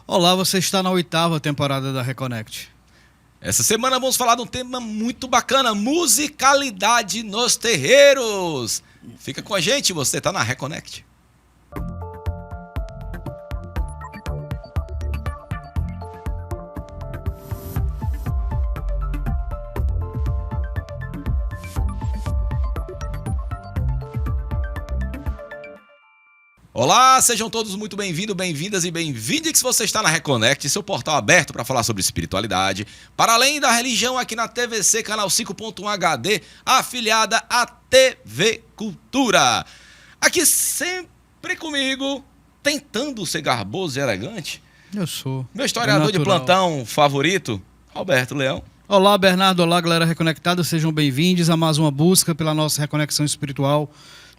Olá, você está na 8ª temporada da Reconnect. Essa semana vamos falar de um tema muito bacana, musicalidade nos terreiros. Fica com a gente, você está na Reconnect. Olá, sejam todos muito bem-vindos, bem-vindas e bem-vindos. Você está na Reconnect, seu portal aberto para falar sobre espiritualidade, para além da religião, aqui na TVC, canal 5.1 HD, afiliada à TV Cultura. Aqui sempre comigo, tentando ser garboso e elegante. Eu sou. Meu historiador de plantão favorito, Roberto Leão. Olá, Bernardo. Olá, galera reconectada. Sejam bem-vindos a mais uma busca pela nossa reconexão espiritual.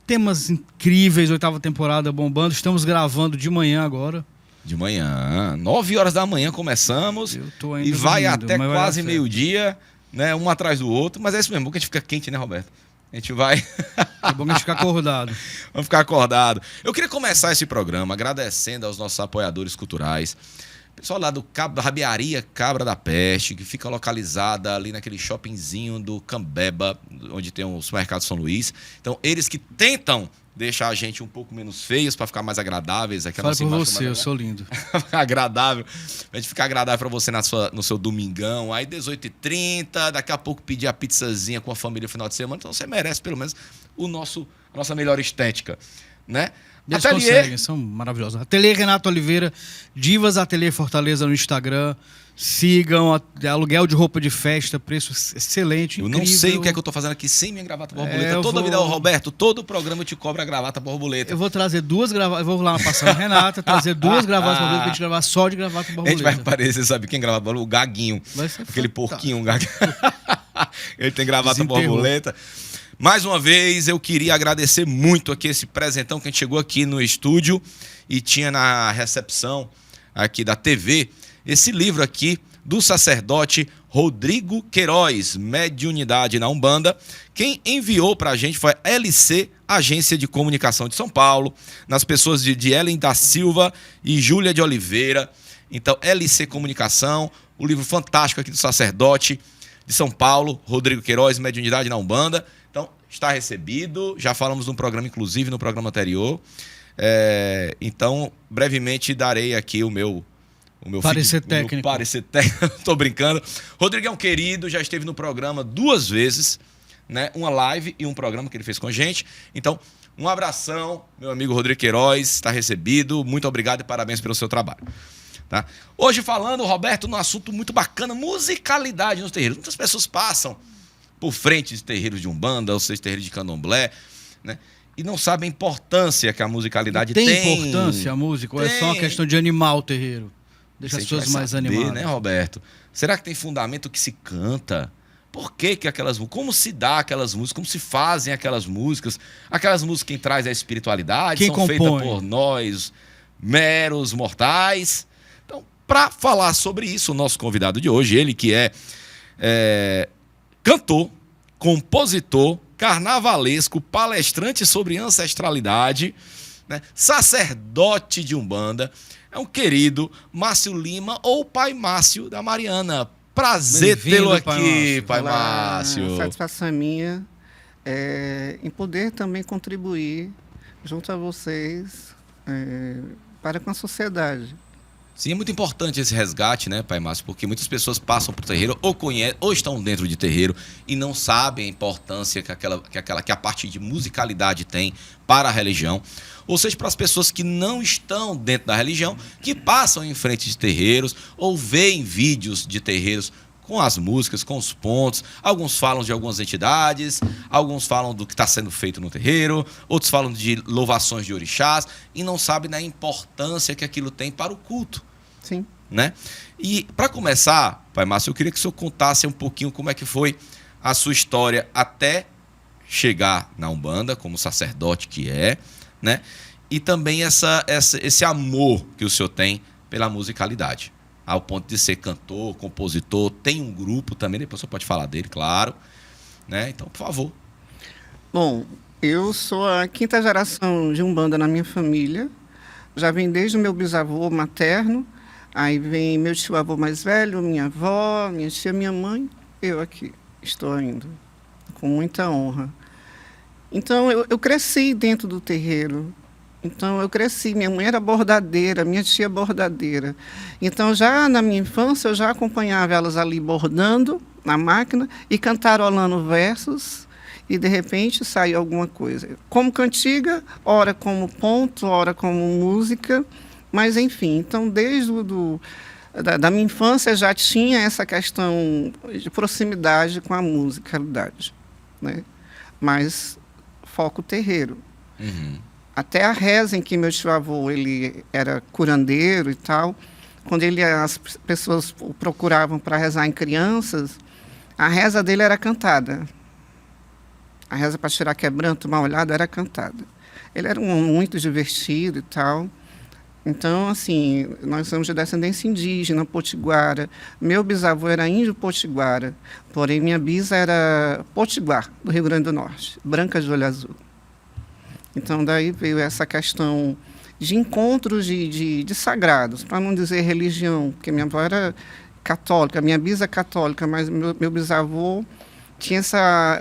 Temas incríveis, 8ª temporada bombando. Estamos gravando de manhã agora. De manhã, 9 horas da manhã começamos e vai até quase meio-dia, né? Um atrás do outro. Mas é isso mesmo, que a gente fica quente, né, Roberto? A gente vai... É bom a gente ficar acordado. Vamos ficar acordado. Eu queria começar esse programa agradecendo aos nossos apoiadores culturais. Pessoal lá da Rabiaria Cabra da Peste, que fica localizada ali naquele shoppingzinho do Cambeba, onde tem o supermercado São Luís. Então, eles que tentam deixar a gente um pouco menos feios para ficar mais agradáveis. Fala por você, eu sou lindo. Agradável. A gente ficar agradável para você no seu domingão. Aí, 18h30, daqui a pouco pedir a pizzazinha com a família no final de semana. Então, você merece pelo menos a nossa melhor estética, né? Eles conseguem, são maravilhosos. Ateliê Renato Oliveira, Divas Ateliê Fortaleza no Instagram. Sigam, aluguel de roupa de festa, preço excelente, incrível. Eu não sei o que é que eu tô fazendo aqui sem minha gravata borboleta. Toda vida, Roberto, todo programa eu te cobro a gravata borboleta. Eu vou trazer 2 gravatas, eu vou lá na Passando Renata, trazer 2 gravatas borboleta pra gente gravar só de gravata borboleta. A gente vai aparecer, sabe quem gravata borboleta? O Gaguinho. Aquele porquinho, o Gaguinho. Ele tem gravata borboleta. Mais uma vez, eu queria agradecer muito aqui esse presentão que a gente chegou aqui no estúdio e tinha na recepção aqui da TV esse livro aqui do sacerdote Rodrigo Queiroz, Mediunidade na Umbanda. Quem enviou para a gente foi a LC, Agência de Comunicação de São Paulo, nas pessoas de Ellen da Silva e Júlia de Oliveira. Então, LC Comunicação, o livro fantástico aqui do sacerdote de São Paulo, Rodrigo Queiroz, Mediunidade na Umbanda. Então, está recebido, já falamos num programa, inclusive no programa anterior. Então, brevemente darei aqui o meu parecer técnico. Tô brincando. Rodrigo é um querido, já esteve no programa 2 vezes, né? Uma live e um programa que ele fez com a gente. Então, um abração, meu amigo Rodrigo Queiroz, está recebido. Muito obrigado e parabéns pelo seu trabalho. Tá? Hoje falando, Roberto, num assunto muito bacana, musicalidade nos terreiros. Muitas pessoas passam por frente de terreiros de Umbanda, ou seja, terreiros de Candomblé, né? E não sabem a importância que a musicalidade tem. Tem importância a música? Ou é só uma questão de animar o terreiro? Deixa as pessoas mais animadas. Né, Roberto? Será que tem fundamento que se canta? Por que aquelas músicas? Como se dá aquelas músicas? Como se fazem aquelas músicas? Aquelas músicas quem traz a espiritualidade quem são compõe? Feitas por nós, meros mortais. Então, para falar sobre isso, o nosso convidado de hoje, ele que é cantor, compositor, carnavalesco, palestrante sobre ancestralidade, né? Sacerdote de Umbanda, é um querido Márcio Lima, ou Pai Márcio da Mariana. Prazer tê-lo aqui, Pai Márcio. A satisfação é minha em poder também contribuir junto a vocês para com a sociedade. Sim, é muito importante esse resgate, né, Pai Márcio? Porque muitas pessoas passam por terreiro ou conhecem, ou estão dentro de terreiro e não sabem a importância que a parte de musicalidade tem para a religião. Ou seja, para as pessoas que não estão dentro da religião, que passam em frente de terreiros ou veem vídeos de terreiros com as músicas, com os pontos. Alguns falam de algumas entidades, alguns falam do que está sendo feito no terreiro, outros falam de louvações de orixás e não sabem da importância que aquilo tem para o culto. Sim. Né? E, para começar, Pai Márcio, eu queria que o senhor contasse um pouquinho como é que foi a sua história até chegar na Umbanda, como sacerdote que é, né? E também esse amor que o senhor tem pela musicalidade, ao ponto de ser cantor, compositor, tem um grupo também, depois o senhor pode falar dele, claro, né? Então, por favor. Bom, eu sou a 5ª geração de Umbanda na minha família, já vem desde o meu bisavô materno Aí vem meu tio-avô mais velho, minha avó, minha tia, minha mãe, eu aqui estou indo, com muita honra. Então, eu cresci dentro do terreiro. Então, eu cresci. Minha mãe era bordadeira, minha tia bordadeira. Então, já na minha infância, eu já acompanhava elas ali bordando na máquina e cantarolando versos. E, de repente, saiu alguma coisa. Como cantiga, ora como ponto, ora como música. Mas, enfim, então, desde da minha infância já tinha essa questão de proximidade com a musicalidade, né? Mas foco terreiro. Uhum. Até a reza em que meu tio-avô ele era curandeiro e tal, quando as pessoas o procuravam para rezar em crianças, a reza dele era cantada. A reza para tirar quebranto, mal olhado, era cantada. Ele era muito divertido e tal. Então, assim, nós somos de descendência indígena, potiguara. Meu bisavô era índio potiguara, porém minha bisa era potiguar, do Rio Grande do Norte, branca de olho azul. Então, daí veio essa questão de encontros de sagrados, para não dizer religião, porque minha avó era católica, minha bisa é católica, mas meu bisavô tinha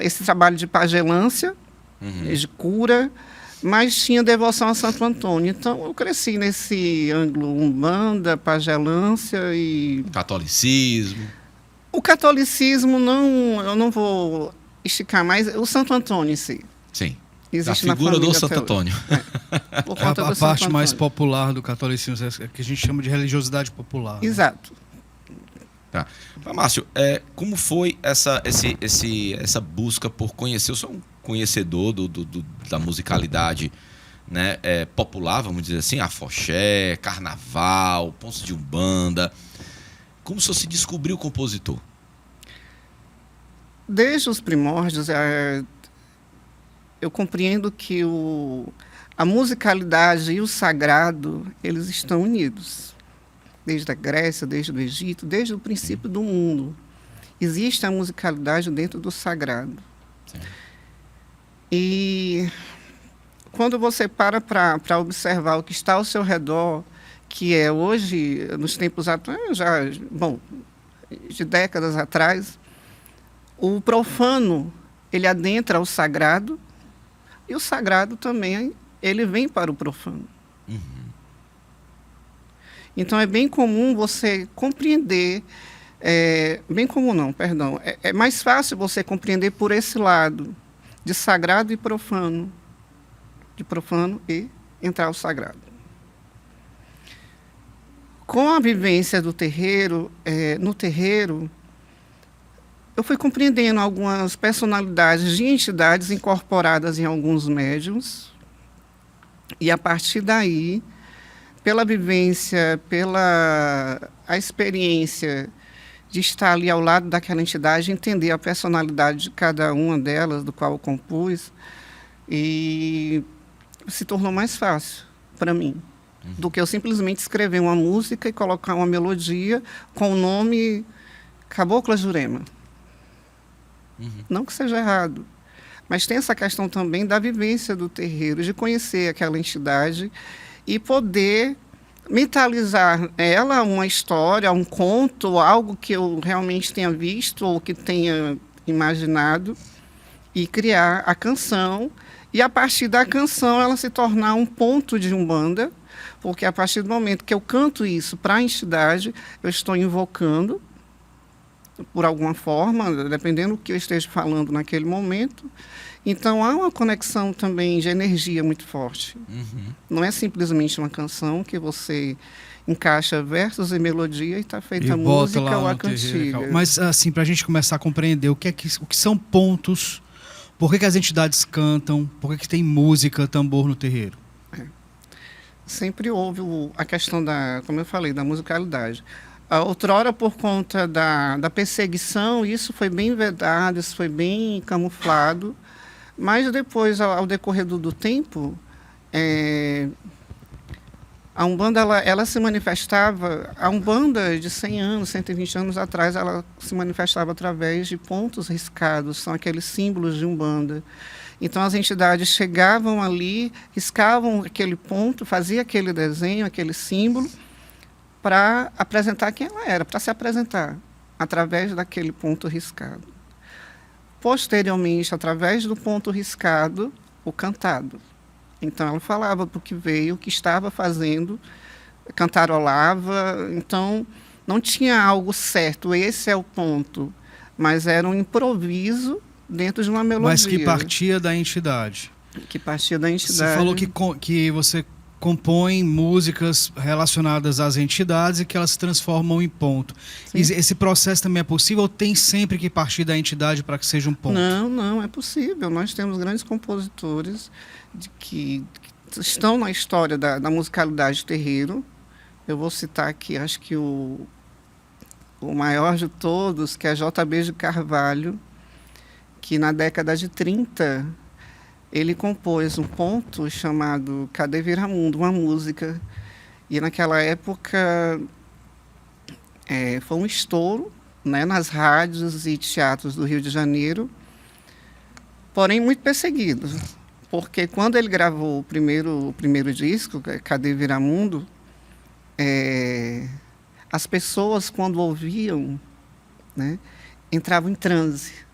esse trabalho de pagelância, de cura, mas tinha devoção a Santo Antônio. Então, eu cresci nesse ângulo umbanda, pagelância e... Catolicismo. O catolicismo, eu não vou esticar mais, o Santo Antônio em si. Sim. Existe a figura do Santo Antônio. Por conta a parte mais popular do catolicismo, é que a gente chama de religiosidade popular. Exato. Tá. Mas, Márcio, como foi essa busca por conhecer? Eu sou um conhecedor da musicalidade, né, popular, vamos dizer assim, afoxé, carnaval, pontos de umbanda. Como o senhor se descobriu compositor? Desde os primórdios, eu compreendo que a musicalidade e o sagrado, eles estão unidos. Desde a Grécia, desde o Egito, desde o princípio do mundo. Existe a musicalidade dentro do sagrado. Sim. E quando você para observar o que está ao seu redor, que é hoje, nos tempos atuais, de décadas atrás, o profano, ele adentra o sagrado, e o sagrado também, ele vem para o profano. Uhum. Então, é bem comum você compreender, bem comum não, perdão, é mais fácil você compreender por esse lado, de sagrado e profano, de profano e entrar ao sagrado. Com a vivência do terreiro, no terreiro, eu fui compreendendo algumas personalidades de entidades incorporadas em alguns médiuns, e a partir daí, pela vivência, a experiência de estar ali ao lado daquela entidade, entender a personalidade de cada uma delas, do qual eu compus, e se tornou mais fácil para mim do que eu simplesmente escrever uma música e colocar uma melodia com o nome Cabocla Jurema. Não que seja errado, mas tem essa questão também da vivência do terreiro, de conhecer aquela entidade e poder mentalizar ela uma história, um conto, algo que eu realmente tenha visto ou que tenha imaginado, e criar a canção, e a partir da canção ela se tornar um ponto de umbanda, porque a partir do momento que eu canto isso para a entidade, eu estou invocando, por alguma forma, dependendo do que eu esteja falando naquele momento. Então, há uma conexão também de energia muito forte. Não é simplesmente uma canção que você encaixa versos e melodia e está feita a música ou a cantiga. Mas, assim, para a gente começar a compreender o que são pontos, por que as entidades cantam, por que tem música, tambor no terreiro? Sempre houve a questão como eu falei, da musicalidade. Outrora, por conta da perseguição, isso foi bem vedado, isso foi bem camuflado. Mas depois, ao decorrer do tempo, a Umbanda ela se manifestava, a Umbanda de 100 anos, 120 anos atrás, ela se manifestava através de pontos riscados, são aqueles símbolos de Umbanda. Então, as entidades chegavam ali, riscavam aquele ponto, faziam aquele desenho, aquele símbolo, para apresentar quem ela era, para se apresentar, através daquele ponto riscado. Posteriormente, através do ponto riscado, o cantado. Então, ela falava do que veio, o que estava fazendo, cantarolava. Então, não tinha algo certo, esse é o ponto. Mas era um improviso dentro de uma melodia. Mas que partia da entidade. Que partia da entidade. Você falou que você compõe músicas relacionadas às entidades e que elas se transformam em ponto. Esse processo também é possível ou tem sempre que partir da entidade para que seja um ponto? Não, é possível. Nós temos grandes compositores que estão na história da musicalidade terreiro. Eu vou citar aqui, acho que o maior de todos, que é J.B. de Carvalho, que na década de 30... ele compôs um ponto chamado Cadê Viramundo, uma música. E naquela época foi um estouro, né, nas rádios e teatros do Rio de Janeiro, porém muito perseguido. Porque quando ele gravou o primeiro disco, Cadê Viramundo, as pessoas, quando ouviam, né, entravam em transe.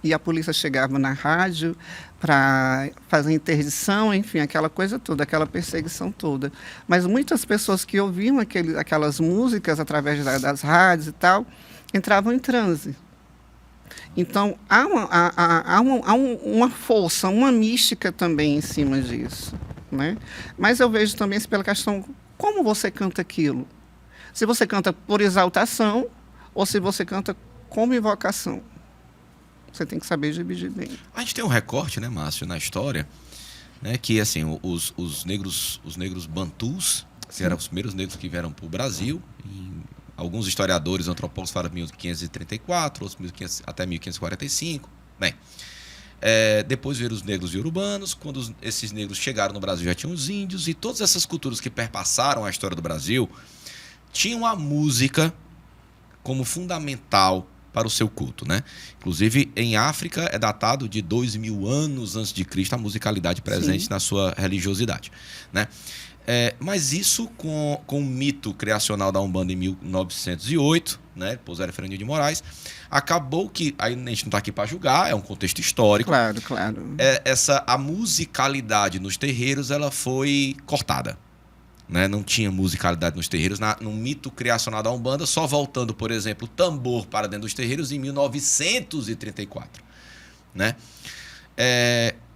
E a polícia chegava na rádio para fazer interdição, enfim, aquela coisa toda, aquela perseguição toda. Mas muitas pessoas que ouviam aquelas músicas através das rádios e tal, entravam em transe. Então, há uma força, uma mística também em cima disso, né? Mas eu vejo também pela questão, como você canta aquilo? Se você canta por exaltação ou se você canta como invocação. Você tem que saber dividir bem. A gente tem um recorte, né, Márcio, na história, né, que assim, os negros bantus, que eram os primeiros negros que vieram para o Brasil, alguns historiadores, antropólogos falam 1534, outros até 1545. Bem, depois vieram os negros iorubanos. Quando esses negros chegaram no Brasil, já tinham os índios, e todas essas culturas que perpassaram a história do Brasil tinham a música como fundamental para o seu culto, né? Inclusive, em África, é datado de 2000 anos antes de Cristo a musicalidade presente na sua religiosidade, né? Mas isso com o mito criacional da Umbanda em 1908, né? Depois era Fernandinho de Moraes, acabou que, aí a gente não está aqui para julgar, é um contexto histórico. Claro, claro. A musicalidade nos terreiros, ela foi cortada. Né? Não tinha musicalidade nos terreiros. No mito criacional da Umbanda, só voltando, por exemplo, o tambor para dentro dos terreiros em 1934. Né?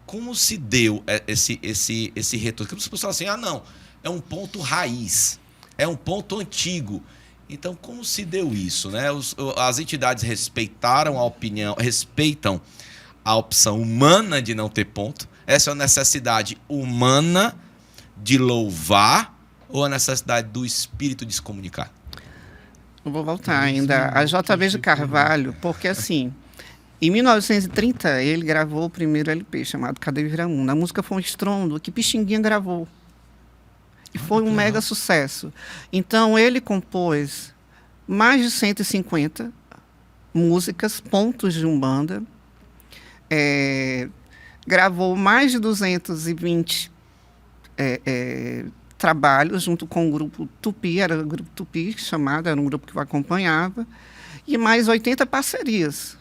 Como se deu esse retorno? Porque as pessoas falam assim, não, é um ponto raiz, é um ponto antigo. Então, como se deu isso? Né? As entidades respeitam a opção humana de não ter ponto. Essa é a necessidade humana de louvar ou a necessidade do espírito de se comunicar? Eu vou voltar ainda a J.B. de Carvalho, porque assim, em 1930 ele gravou o primeiro LP chamado Cadê Viramundo. A música foi um estrondo que Pixinguinha gravou. E foi um mega sucesso. Então ele compôs mais de 150 músicas, pontos de Umbanda, gravou mais de 220 trabalhos junto com o grupo Tupi, era o grupo Tupi chamado, era um grupo que o acompanhava, e mais 80 parcerias.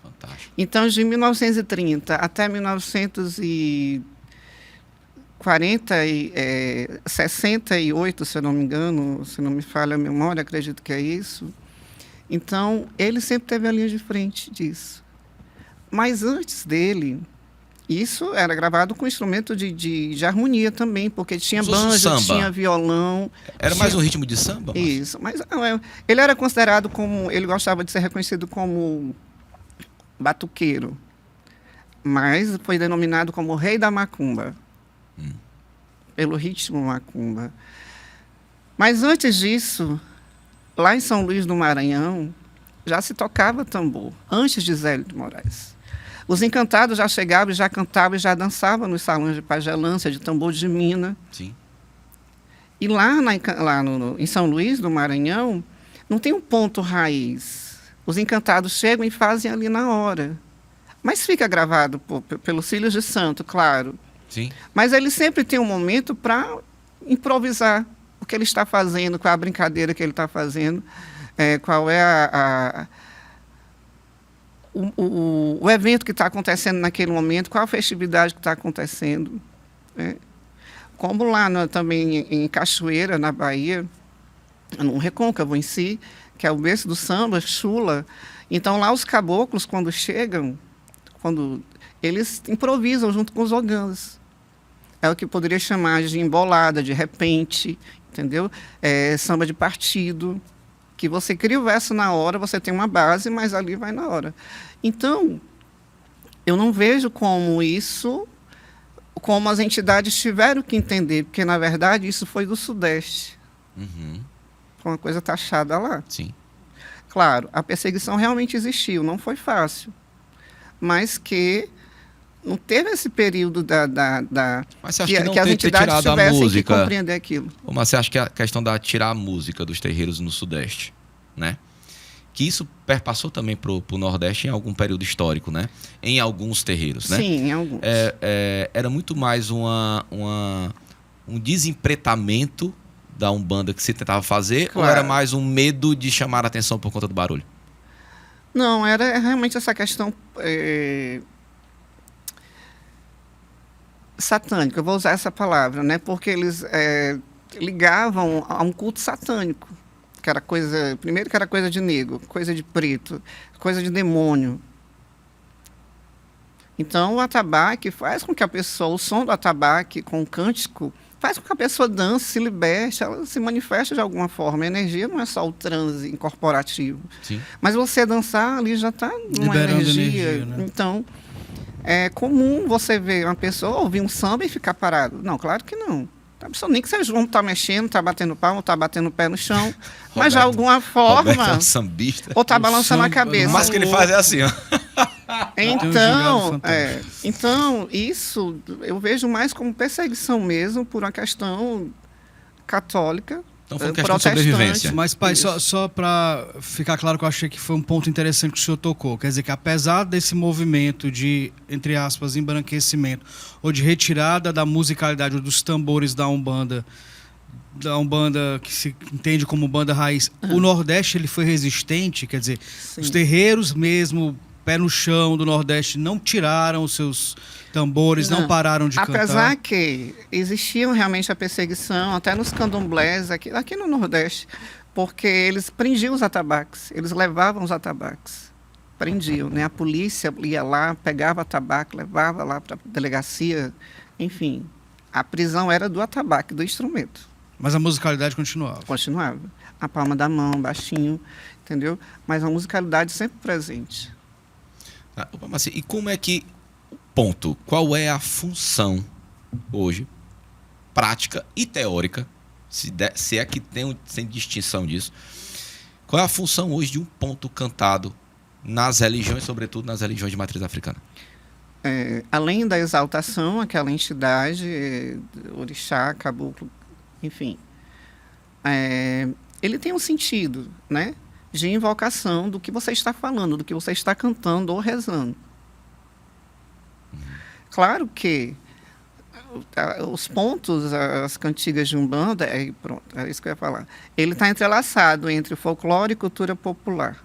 Fantástico. Então, de 1930 até 1968, se eu não me engano, se não me falha a memória, acredito que é isso. Então, ele sempre teve a linha de frente disso. Mas antes dele, isso era gravado com instrumento de harmonia também, porque tinha banjo, tinha violão. Era mais um ritmo de samba? Isso, mas ele era considerado como, ele gostava de ser reconhecido como batuqueiro, mas foi denominado como o rei da macumba, pelo ritmo macumba. Mas antes disso, lá em São Luís do Maranhão, já se tocava tambor, antes de Zélio de Moraes. Os encantados já chegavam, já cantavam e já dançavam nos salões de pagelância, de tambor de mina. Sim. E lá em São Luís do Maranhão, não tem um ponto raiz. Os encantados chegam e fazem ali na hora. Mas fica gravado pelos filhos de santo, claro. Sim. Mas ele sempre tem um momento para improvisar. que ele está fazendo, qual é a brincadeira que ele está fazendo, qual é o evento que está acontecendo naquele momento, qual a festividade que está acontecendo. Né? Como lá também em Cachoeira, na Bahia, no Recôncavo em si, que é o berço do samba, chula. Então, lá os caboclos, quando chegam, eles improvisam junto com os ogãs. É o que poderia chamar de embolada, de repente, entendeu? Samba de partido, que você cria o verso na hora, você tem uma base, mas ali vai na hora. Então, eu não vejo como as entidades tiveram que entender, porque, na verdade, isso foi do Sudeste. Uhum. Foi uma coisa taxada lá. Sim. Claro, a perseguição realmente existiu, não foi fácil. Mas que não teve esse período Mas você acha que, não que as entidades tivessem que compreender aquilo. Mas você acha que a questão da tirar a música dos terreiros no Sudeste, né? Que isso perpassou também para o Nordeste em algum período histórico, né? Em alguns terreiros, né? Sim, em alguns. Era muito mais um desempretamento da Umbanda que se tentava fazer, claro. Ou era mais um medo de chamar a atenção por conta do barulho? Não, era realmente essa questão satânica, eu vou usar essa palavra, né? Porque eles ligavam a um culto satânico, que era primeiro que era coisa de negro, coisa de preto, coisa de demônio. Então o atabaque faz com que o som do atabaque com o cântico, faz com que a pessoa dance, se liberte, ela se manifeste de alguma forma. A energia não é só o transe incorporativo. Sim. Mas você dançar ali já está numa energia. Né? Então, é comum você ver uma pessoa ouvir um samba e ficar parado. Não, claro que não. A pessoa nem que seja um está mexendo, está batendo palma, está batendo o pé no chão, mas de alguma forma... Roberto é um sambista. Ou está balançando a cabeça. Mas que ele faz é assim, ó. Então, isso eu vejo mais como perseguição mesmo por uma questão católica, então foi uma questão de sobrevivência. Mas, pai, só para ficar claro que eu achei que foi um ponto interessante que o senhor tocou. Quer dizer que apesar desse movimento de, entre aspas, embranquecimento ou de retirada da musicalidade ou dos tambores da Umbanda que se entende como banda raiz, o Nordeste ele foi resistente, quer dizer, sim. Os terreiros mesmo, pé no chão do Nordeste, não tiraram os seus tambores, não pararam de cantar. Apesar que existiam realmente a perseguição, até nos candomblés, aqui no Nordeste, porque eles prendiam os atabaques, eles levavam os atabaques, prendiam, né? A polícia ia lá, pegava atabaque, levava lá para a delegacia, enfim, a prisão era do atabaque, do instrumento. Mas a musicalidade continuava? Continuava. A palma da mão, baixinho, entendeu? Mas a musicalidade sempre presente. Mas, e como é que... Ponto. Qual é a função hoje, prática e teórica, se é que tem distinção disso, qual é a função hoje de um ponto cantado nas religiões, sobretudo nas religiões de matriz africana? Além da exaltação, aquela entidade, orixá, caboclo, enfim, ele tem um sentido, né, de invocação do que você está falando, do que você está cantando ou rezando. Claro que os pontos, as cantigas de Umbanda, pronto, é isso que eu ia falar. Ele está entrelaçado entre folclore e cultura popular.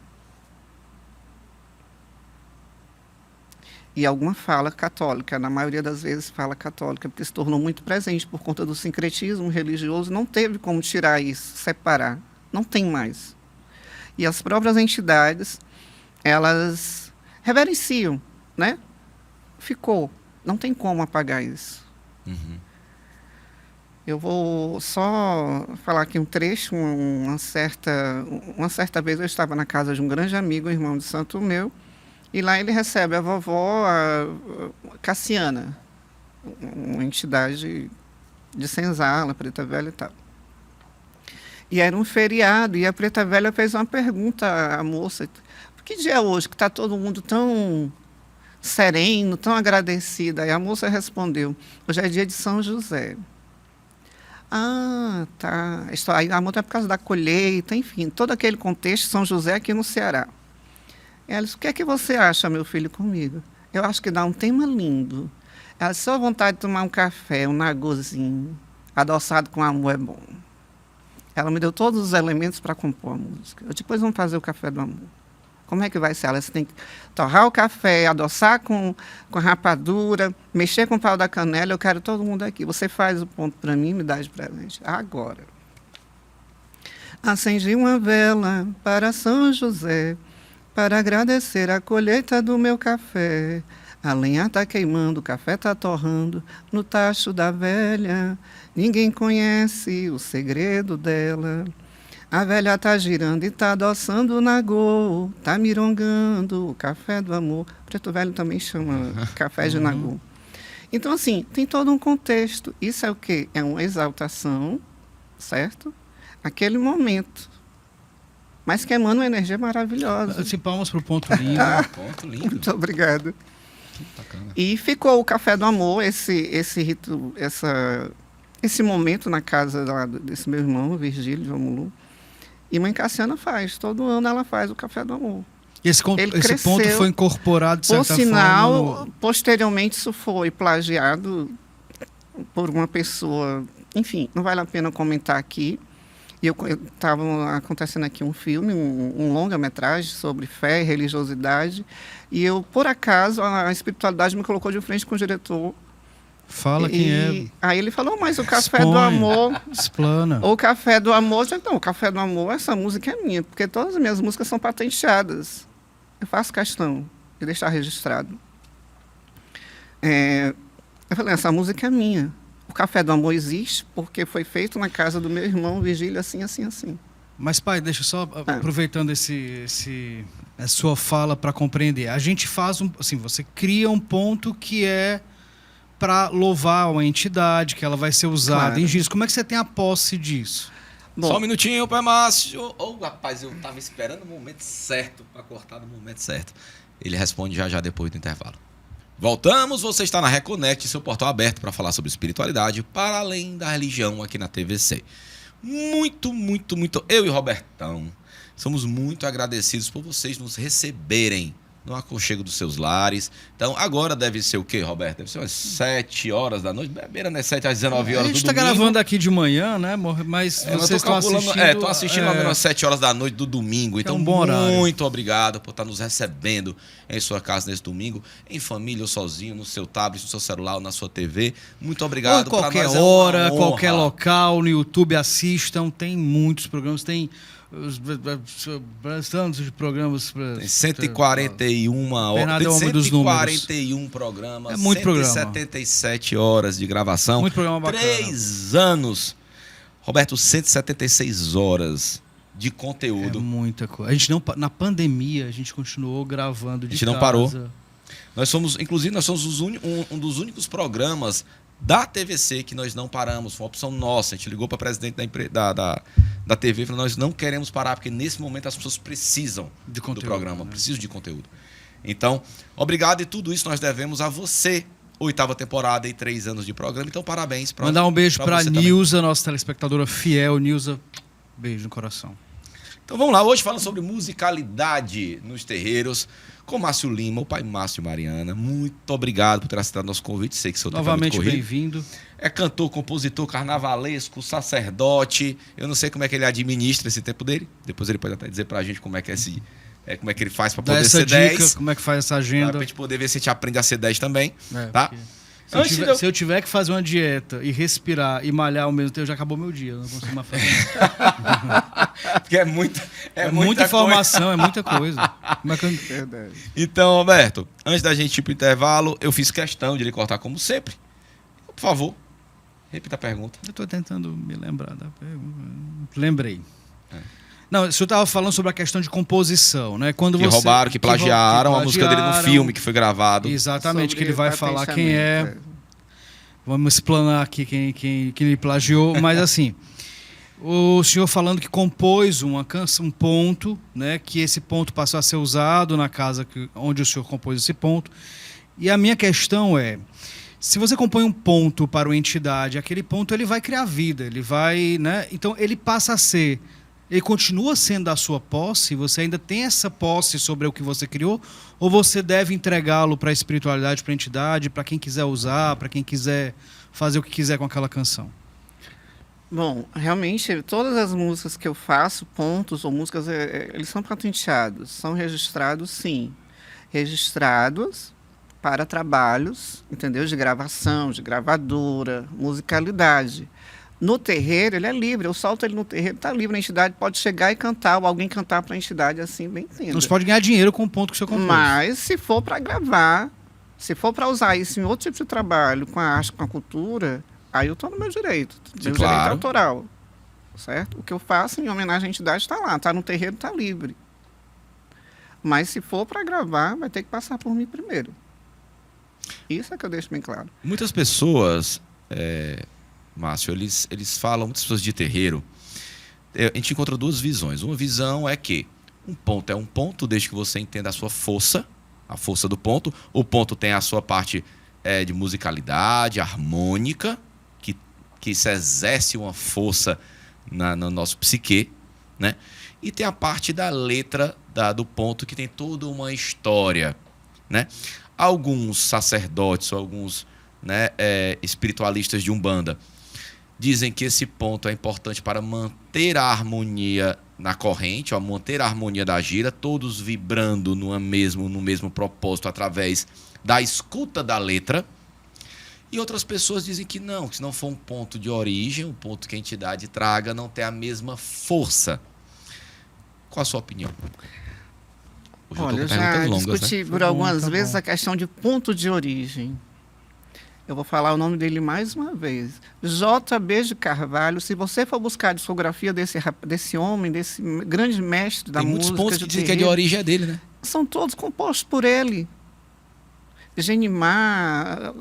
E alguma fala católica, na maioria das vezes fala católica, porque se tornou muito presente por conta do sincretismo religioso, não teve como tirar isso, separar, não tem mais. E as próprias entidades, elas reverenciam, né? Ficou. Não tem como apagar isso. Uhum. Eu vou só falar aqui um trecho. Uma certa vez eu estava na casa de um grande amigo, um irmão de santo meu, e lá ele recebe a vovó Cassiana, uma entidade de senzala, Preta Velha e tal. E era um feriado, e a Preta Velha fez uma pergunta à moça: por que dia é hoje que está todo mundo tão sereno, tão agradecido? Aí a moça respondeu: hoje é dia de São José. Ah, tá. Aí a moça é por causa da colheita, enfim, todo aquele contexto, São José aqui no Ceará. Ela disse: o que é que você acha, meu filho, comigo? Eu acho que dá um tema lindo. Ela disse: só vontade de tomar um café, um nagozinho, adoçado com amor é bom. Ela me deu todos os elementos para compor a música. Depois vamos fazer o Café do Amor. Como é que vai ser? Você tem que torrar o café, adoçar com rapadura, mexer com o pau da canela. Eu quero todo mundo aqui. Você faz o ponto para mim e me dá de presente. Agora. Acendi uma vela para São José, para agradecer a colheita do meu café. A lenha está queimando, o café está torrando no tacho da velha. Ninguém conhece o segredo dela. A velha está girando e está adoçando o nagô, está mirongando o café do amor. Preto Velho também chama café de nagô. Então, assim, tem todo um contexto. Isso é o quê? É uma exaltação, certo? Aquele momento. Mas que emana uma energia maravilhosa. Assim, palmas para o Ponto Lindo. Ponto lindo. Muito obrigada. Bacana. E ficou o Café do Amor, esse momento na casa desse meu irmão, Virgílio de Omulu. E mãe Cassiana faz, todo ano ela faz o Café do Amor. E esse ponto foi incorporado, de certa forma... Por sinal, no... posteriormente isso foi plagiado por uma pessoa... Enfim, não vale a pena comentar aqui. E estava acontecendo aqui um filme, um longa-metragem sobre fé e religiosidade. E eu, por acaso, a espiritualidade me colocou de frente com o diretor. Fala quem é. Aí ele falou, mas o Café do Amor... Explana. O Café do Amor... Não, o Café do Amor, essa música é minha, porque todas as minhas músicas são patenteadas. Eu faço questão de deixar registrado. Eu falei, essa música é minha. O Café do Amor existe porque foi feito na casa do meu irmão Virgílio, assim, assim, assim. Mas, pai, deixa eu só, aproveitando a sua fala para compreender. A gente faz assim, você cria um ponto que é para louvar uma entidade, que ela vai ser usada em giz. Como é que você tem a posse disso? Bom, só um minutinho, pai Márcio. Rapaz, eu estava esperando o momento certo para cortar no momento certo. Ele responde já depois do intervalo. Voltamos, você está na Reconnect, seu portal aberto para falar sobre espiritualidade para além da religião aqui na TVC. Muito, muito, muito. Eu e Robertão somos muito agradecidos por vocês nos receberem no aconchego dos seus lares. Então, agora deve ser o quê, Roberto? Deve ser umas 7 horas da noite, beira, né? 7 às 19 horas do domingo. A gente está gravando aqui de manhã, né, mas vocês estão assistindo... Estou assistindo mais ou menos às 7 horas da noite do domingo. Então, um bom horário. Muito obrigado por estar nos recebendo em sua casa nesse domingo, em família ou sozinho, no seu tablet, no seu celular ou na sua TV. Muito obrigado. Ou qualquer hora, qualquer local, no YouTube, assistam. Tem muitos programas, tem... tantos de programas tem 141 horas, tem 141 programas, 177 horas de gravação, muito programa bacana. 3 anos, Roberto, 176 horas de conteúdo. É muita coisa. A gente não, na pandemia a gente continuou gravando de casa. A gente não parou. Nós somos um dos únicos programas da TVC que nós não paramos. Foi uma opção nossa. A gente ligou para a presidente da TV e falou, nós não queremos parar, porque nesse momento as pessoas precisam do programa, precisam de conteúdo. Então, obrigado, e tudo isso nós devemos a você. 8ª temporada e 3 anos de programa, então parabéns. Mandar um beijo para a Nilza, nossa telespectadora fiel. Nilza, beijo no coração. Então vamos lá, hoje falando sobre musicalidade nos terreiros, com Márcio Lima, o pai Márcio e Mariana. Muito obrigado por ter aceitado nosso convite. Sei que seu tempo novamente bem-vindo. É cantor, compositor, carnavalesco, sacerdote. Eu não sei como é que ele administra esse tempo dele. Depois ele pode até dizer pra gente como é que como é que ele faz para poder ser 10. Como é que faz essa agenda. Pra gente poder ver se a gente aprende a ser 10 também. Tá? Se eu tiver que fazer uma dieta e respirar e malhar ao mesmo tempo, já acabou meu dia. Eu não consigo mais fazer. Porque é muita informação, é muita coisa. Então, Roberto, antes da gente ir pro intervalo, eu fiz questão de lhe cortar como sempre. Por favor, repita a pergunta. Eu estou tentando me lembrar da pergunta. Lembrei. Não, o senhor estava falando sobre a questão de composição, né? Quando que roubaram, que plagiaram a música dele no filme que foi gravado. Exatamente, que ele vai falar quem é. Vamos explanar aqui quem ele plagiou, mas assim, o senhor falando que compôs um ponto, né? Que esse ponto passou a ser usado na casa onde o senhor compôs esse ponto. E a minha questão é, se você compõe um ponto para uma entidade, aquele ponto ele vai criar vida, ele vai, né? Então ele passa a ser... Ele continua sendo da sua posse? Você ainda tem essa posse sobre o que você criou? Ou você deve entregá-lo para a espiritualidade, para a entidade, para quem quiser usar, para quem quiser fazer o que quiser com aquela canção? Bom, realmente, todas as músicas que eu faço, pontos ou músicas, eles são patenteados, são registrados, sim. Registrados para trabalhos, entendeu? De gravação, de gravadora, musicalidade. No terreiro, ele é livre. Eu solto ele no terreiro, está livre. A entidade pode chegar e cantar, ou alguém cantar para a entidade assim, bem entenda. Você pode ganhar dinheiro com o ponto que você compôs. Mas, se for para gravar, se for para usar isso em outro tipo de trabalho, com a arte, com a cultura, aí eu estou no meu direito. Meu direito autoral. Certo? O que eu faço em homenagem à entidade está lá. Está no terreiro, está livre. Mas, se for para gravar, vai ter que passar por mim primeiro. Isso é que eu deixo bem claro. Muitas pessoas... Márcio, eles falam, muitas pessoas de terreiro, a gente encontra duas visões. Uma visão é que um ponto é um ponto, desde que você entenda a sua força, a força do ponto. O ponto tem a sua parte de musicalidade, harmônica, que se exerce uma força no nosso psique, né? E tem a parte da letra do ponto, que tem toda uma história, né? Alguns sacerdotes, alguns espiritualistas de Umbanda dizem que esse ponto é importante para manter a harmonia na corrente, manter a harmonia da gira, todos vibrando no mesmo propósito através da escuta da letra. E outras pessoas dizem que se não for um ponto de origem, um ponto que a entidade traga, não tem a mesma força. Qual a sua opinião? Olha, eu já discuti por algumas vezes a questão de ponto de origem. Eu vou falar o nome dele mais uma vez. J.B. de Carvalho. Se você for buscar a discografia desse homem, desse grande mestre da música... Tem muitos pontos que dizem que a de origem é dele, né? São todos compostos por ele. Genimar,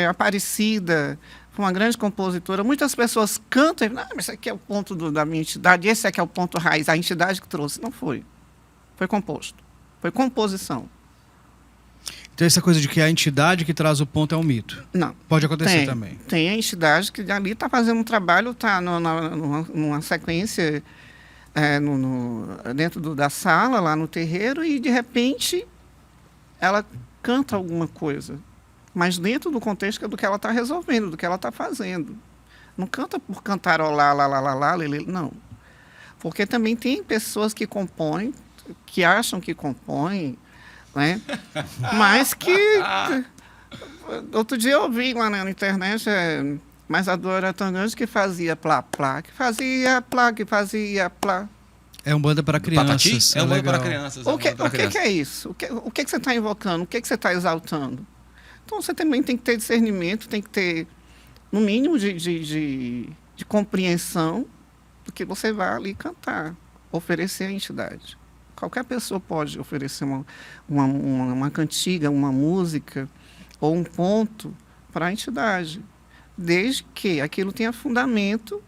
Aparecida, foi uma grande compositora. Muitas pessoas cantam, mas esse aqui é o ponto da minha entidade, esse aqui é o ponto raiz, a entidade que trouxe. Não foi. Foi composto. Foi composição. Então essa coisa de que a entidade que traz o ponto é um mito? Não. Pode acontecer também. Tem a entidade que ali está fazendo um trabalho, está numa sequência dentro da sala, lá no terreiro, e de repente ela canta alguma coisa. Mas dentro do contexto do que ela está resolvendo, do que ela está fazendo. Não canta por cantarolar, não. Porque também tem pessoas que compõem, que acham que compõem, né? Mas que... Outro dia eu vi lá na internet, mas a dor era tão grande que fazia plá, plá, que fazia plá, que fazia plá. É Umbanda para crianças. É Umbanda para crianças. O que é isso? O que você está invocando? O que você está exaltando? Então você também tem que ter discernimento, tem que ter, no mínimo, de compreensão do que você vai ali cantar, oferecer à entidade. Qualquer pessoa pode oferecer uma cantiga, uma música ou um ponto para a entidade, desde que aquilo tenha fundamento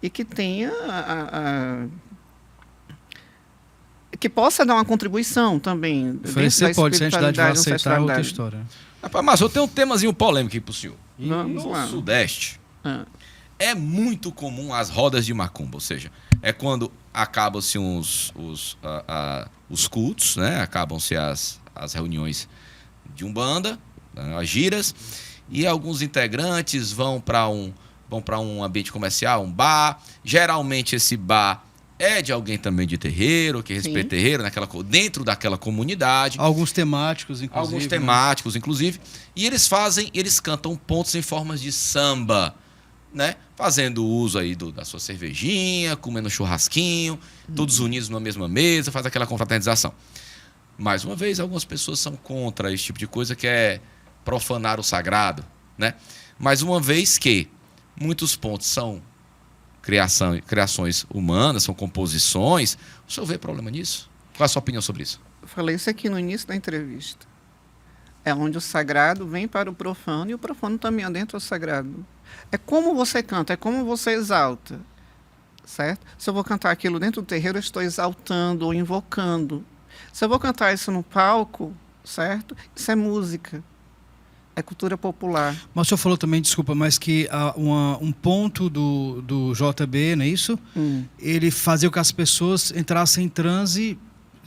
e que tenha que possa dar uma contribuição também. Oferecer pode, se a entidade vai aceitar, é outra história. Rapaz, mas eu tenho um temazinho polêmico aí pro senhor. Vamos lá. No Sudeste, é muito comum as rodas de macumba, ou seja, é quando acabam-se os cultos, né? Acabam-se as reuniões de Umbanda, as giras, e alguns integrantes vão para um ambiente comercial, um bar. Geralmente esse bar é de alguém também de terreiro, que respeita terreiro, dentro daquela comunidade. Alguns temáticos, inclusive. E eles cantam pontos em formas de samba, né? Fazendo uso aí da sua cervejinha, comendo churrasquinho, todos unidos numa mesma mesa, faz aquela confraternização. Mais uma vez, algumas pessoas são contra esse tipo de coisa, que é profanar o sagrado, né? Mas uma vez que muitos pontos são criações humanas, são composições, o senhor vê problema nisso? Qual é a sua opinião sobre isso? Eu falei isso aqui no início da entrevista. É onde o sagrado vem para o profano e o profano também adentra o sagrado. É como você canta, é como você exalta, certo? Se eu vou cantar aquilo dentro do terreiro, eu estou exaltando ou invocando. Se eu vou cantar isso no palco, certo? Isso é música. É cultura popular. Mas o senhor falou também, desculpa, mas que um ponto do JB, não é isso? Ele fazia com que as pessoas entrassem em transe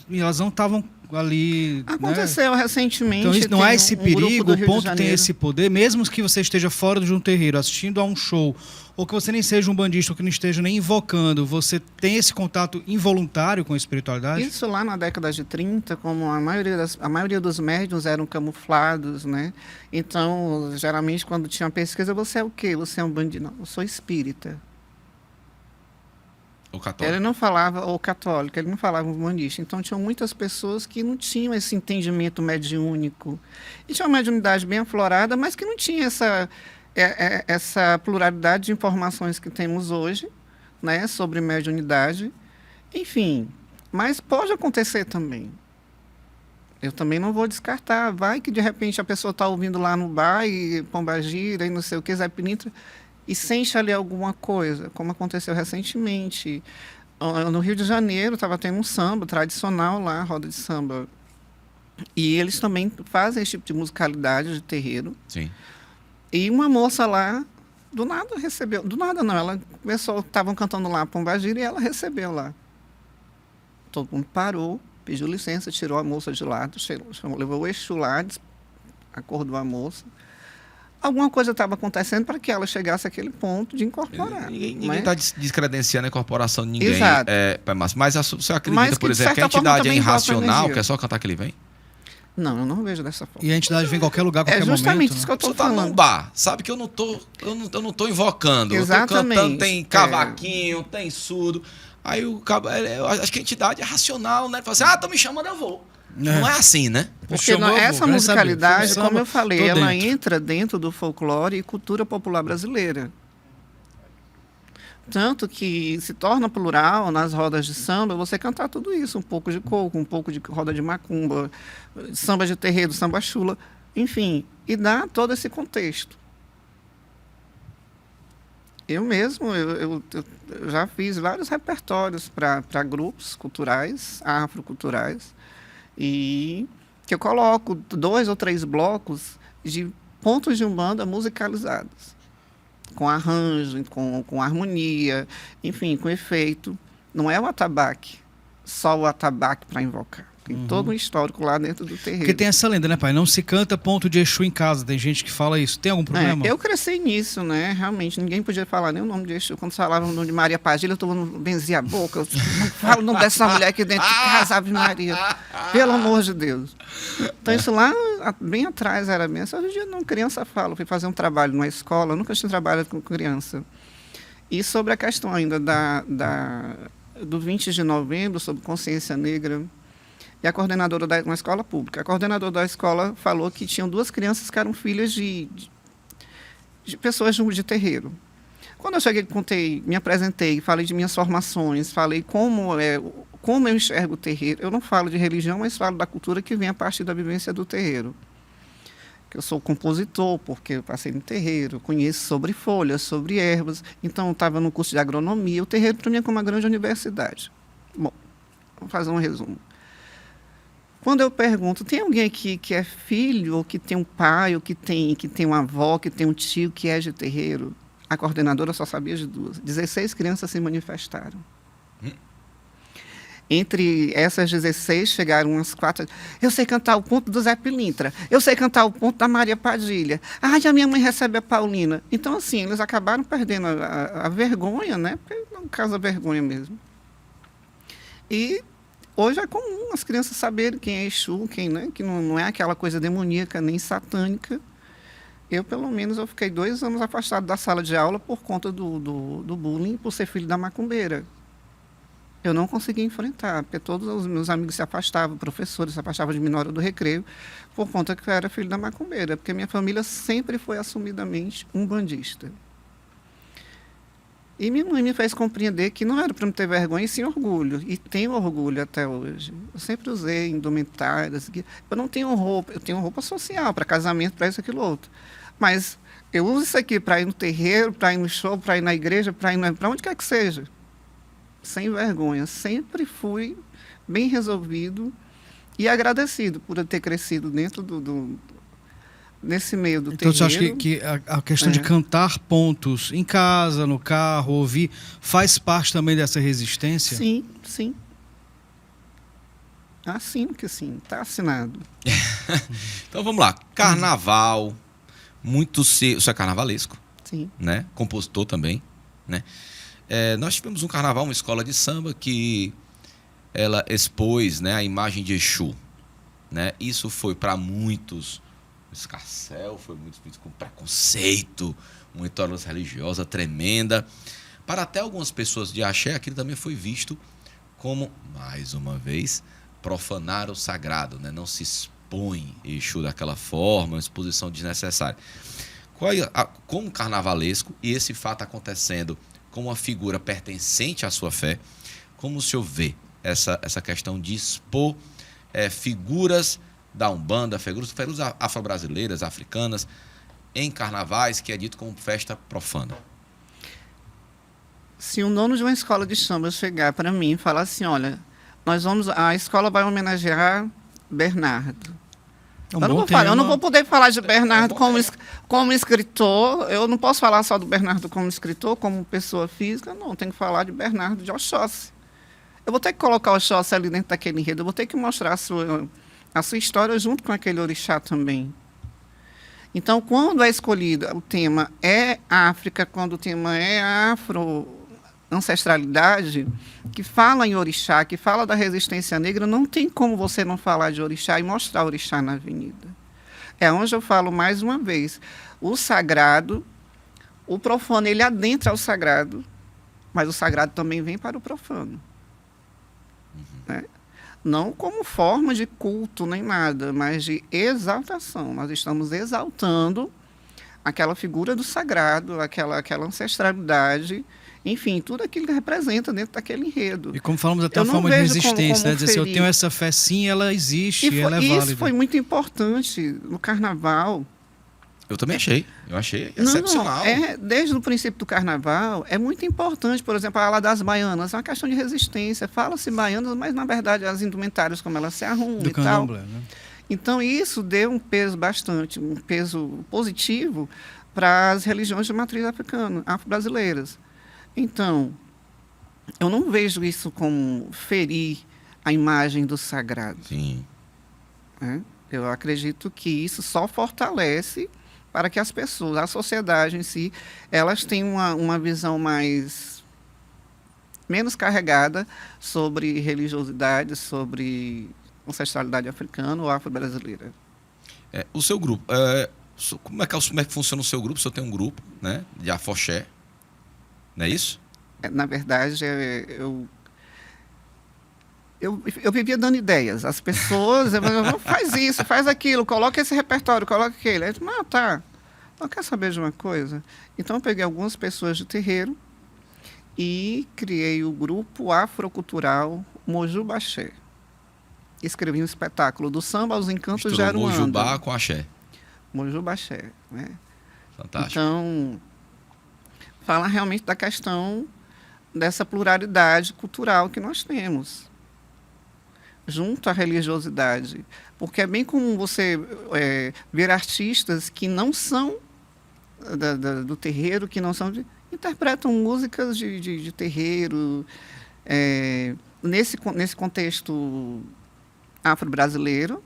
e elas não estavam ali. Aconteceu, né? recentemente. Então isso não há esse perigo, o ponto tem tem esse poder, mesmo que você esteja fora de um terreiro, assistindo a um show, ou que você nem seja um bandista, ou que não esteja nem invocando, você tem esse contato involuntário com a espiritualidade? Isso lá na década de 30, como a maioria dos médiuns eram camuflados, né? Então, geralmente, quando tinha uma pesquisa, você é o quê? Você é um bandido? Não, eu sou espírita. O católico. Ele não falava, ou católico, ele não falava bandista. Então, tinham muitas pessoas que não tinham esse entendimento mediúnico. E tinha uma mediunidade bem aflorada, mas que não tinha essa pluralidade de informações que temos hoje, né, sobre mediunidade. Enfim, mas pode acontecer também. Eu também não vou descartar. Vai que, de repente, a pessoa está ouvindo lá no bar, e Pombagira, e não sei o que, Zé Pilintra, e sente ali alguma coisa, como aconteceu recentemente. No Rio de Janeiro, estava tendo um samba tradicional lá, roda de samba. E eles também fazem esse tipo de musicalidade de terreiro. Sim. E uma moça lá, do nada recebeu. Do nada não, ela começou, estavam cantando lá Pombagira e ela recebeu lá. Todo mundo parou, pediu licença, tirou a moça de lado, levou o Exu lá, acordou a moça. Alguma coisa estava acontecendo para que ela chegasse àquele ponto de incorporar. Ninguém está descredenciando a incorporação de ninguém. Exato. Mas você acredita, por exemplo, que a entidade é irracional, que é só cantar que ele vem? Não, eu não vejo dessa forma. E a entidade vem em qualquer lugar, qualquer momento. É justamente momento, isso né? que eu estou falando. falando. Num bar, sabe que eu não tô invocando. Exatamente. Eu tô cantando, tem cavaquinho, tem surdo. Aí eu acho que a entidade é racional, né? Fala assim, tô me chamando, eu vou. Não é assim, né? Porque essa musicalidade, como eu falei, ela entra dentro do folclore e cultura popular brasileira. Tanto que se torna plural nas rodas de samba, você cantar tudo isso, um pouco de coco, um pouco de roda de macumba, samba de terreiro, samba chula, enfim, e dá todo esse contexto. Eu mesmo, eu já fiz vários repertórios para grupos culturais, afroculturais, e que eu coloco 2 ou 3 blocos de pontos de umbanda musicalizados, com arranjo, com harmonia, enfim, com efeito. Não é o atabaque, só o atabaque para invocar. Tem todo um histórico lá dentro do terreiro. Porque tem essa lenda, né, pai? Não se canta ponto de Exu em casa. Tem gente que fala isso. Tem algum problema? Eu cresci nisso, né? Realmente, ninguém podia falar nem o nome de Exu. Quando falavam o nome de Maria Padilha, todo mundo benzia a boca. Eu não falo o nome dessa mulher aqui dentro de casa, Ave Maria. Pelo amor de Deus. Então, isso lá, bem atrás, era bem. Hoje em dia, não, criança fala. Fui fazer um trabalho numa escola, nunca tinha trabalhado com criança. E sobre a questão ainda do 20 de novembro, sobre consciência negra, e a coordenadora uma escola pública. A coordenadora da escola falou que tinham 2 crianças que eram filhas de pessoas de terreiro. Quando eu cheguei, me apresentei, falei de minhas formações, falei como eu enxergo o terreiro. Eu não falo de religião, mas falo da cultura que vem a partir da vivência do terreiro. Eu sou compositor, porque eu passei no terreiro, conheço sobre folhas, sobre ervas. Então, eu estava no curso de agronomia. O terreiro, para mim, é como uma grande universidade. Bom, vou fazer um resumo. Quando eu pergunto, tem alguém aqui que é filho, ou que tem um pai, ou que tem uma avó, que tem um tio que é de terreiro? A coordenadora só sabia de 2. 16 crianças se manifestaram. Entre essas 16, chegaram umas 4. Eu sei cantar o ponto do Zé Pilintra. Eu sei cantar o ponto da Maria Padilha. A minha mãe recebe a Paulina. Então, assim, eles acabaram perdendo a vergonha, né? Porque não causa vergonha mesmo. E hoje é comum as crianças saberem quem é Exu, né? Que não é aquela coisa demoníaca nem satânica. Eu, pelo menos, eu fiquei 2 anos afastado da sala de aula por conta do bullying, por ser filho da macumbeira. Eu não consegui enfrentar, porque todos os meus amigos se afastavam, professores se afastavam de mim na hora do recreio, por conta que eu era filho da macumbeira, porque minha família sempre foi assumidamente umbandista. E minha mãe me fez compreender que não era para me ter vergonha, e sim orgulho. E tenho orgulho até hoje. Eu sempre usei indumentárias. Eu não tenho roupa, eu tenho roupa social, para casamento, para isso, aquilo, outro. Mas eu uso isso aqui para ir no terreiro, para ir no show, para ir na igreja, para onde quer que seja. Sem vergonha. Sempre fui bem resolvido e agradecido por eu ter crescido dentro nesse meio do terreiro. Então, você acha que a questão de cantar pontos em casa, no carro, ouvir, faz parte também dessa resistência? Sim, sim. Assino que sim, está assinado. Então vamos lá. Carnaval, muito cedo. Você é carnavalesco? Sim. Né? Compositor também, né? Nós tivemos um carnaval, uma escola de samba que ela expôs, né, a imagem de Exu, né? Isso foi para muitos escarcéu, foi muito com preconceito, uma intolerância religiosa tremenda. Para até algumas pessoas de axé, aquilo também foi visto como, mais uma vez, profanar o sagrado, né? Não se expõe Exu daquela forma, uma exposição desnecessária. Como carnavalesco, e esse fato acontecendo com uma figura pertencente à sua fé, como o senhor vê essa questão de expor figuras da Umbanda, figuras afro-brasileiras, africanas, em carnavais, que é dito como festa profana? Se um dono de uma escola de samba chegar para mim e falar assim, olha, a escola vai homenagear Bernardo. Eu não vou poder falar de Bernardo como escritor, eu não posso falar só do Bernardo como escritor, como pessoa física, não, tenho que falar de Bernardo de Oxóssi. Eu vou ter que colocar o Oxóssi ali dentro daquele enredo, eu vou ter que mostrar a sua história junto com aquele orixá também. Então, quando é escolhido, o tema é África, quando o tema é ancestralidade, que fala em orixá, que fala da resistência negra, não tem como você não falar de orixá e mostrar orixá na avenida. É onde eu falo mais uma vez, o sagrado, o profano, ele adentra o sagrado, mas o sagrado também vem para o profano. Né? Não como forma de culto nem nada, mas de exaltação. Nós estamos exaltando aquela figura do sagrado, aquela ancestralidade, enfim, tudo aquilo que representa dentro daquele enredo. E como falamos até a forma de resistência, né? Dizer assim, eu tenho essa fé sim, ela existe, ela é válida. Isso foi muito importante no carnaval. Eu também achei. Eu achei excepcional. Desde o princípio do carnaval, é muito importante, por exemplo, a ala das baianas, é uma questão de resistência. Fala-se baianas, mas, na verdade, as indumentárias, como elas se arrumam e tal. Né? Então, isso deu um peso positivo para as religiões de matriz africana, afro-brasileiras. Então, eu não vejo isso como ferir a imagem do sagrado. Sim. Eu acredito que isso só fortalece para que as pessoas, a sociedade em si, elas tenham uma visão menos carregada sobre religiosidade, sobre ancestralidade africana ou afro-brasileira. O seu grupo, como é que funciona o seu grupo? O senhor tem um grupo, né, de afoxé, não é isso? Na verdade, eu vivia dando ideias. As pessoas, faz isso, faz aquilo, coloca esse repertório, coloca aquele. Aí, não, tá. Não quer saber de uma coisa? Então, eu peguei algumas pessoas de terreiro e criei o grupo afrocultural Mojubaxé. Escrevi um espetáculo do samba aos encantos de Aruanda. Mojubá com axé. Mojubaxé, né? Fantástico. Então, fala realmente da questão dessa pluralidade cultural que nós temos, junto à religiosidade. Porque é bem comum você ver artistas que não são do terreiro, que não são interpretam músicas de terreiro, nesse contexto afro-brasileiro,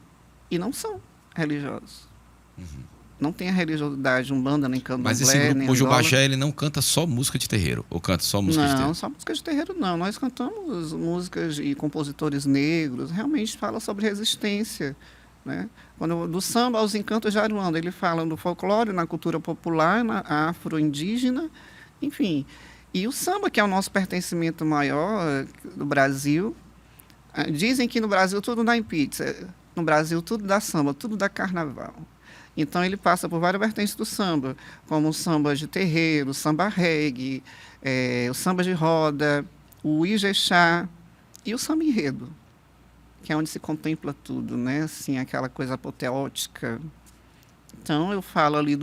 e não são religiosos. Uhum. Não tem a religiosidade umbanda, nem candomblé, mas esse grupo Mojubaxé, ele não canta só música de terreiro? Ou canta só música de terreiro? Não, só música de terreiro não. Nós cantamos músicas de compositores negros, realmente fala sobre resistência. Né? Do samba aos encantos de Aruanda, ele fala do folclore, na cultura popular, na afro-indígena, enfim. E o samba, que é o nosso pertencimento maior do Brasil, dizem que no Brasil tudo dá em pizza, no Brasil tudo dá samba, tudo dá carnaval. Então, ele passa por várias vertentes do samba, como o samba de terreiro, o samba reggae, o samba de roda, o ijexá e o samba enredo, que é onde se contempla tudo, né? Assim, aquela coisa apoteótica. Então, eu falo ali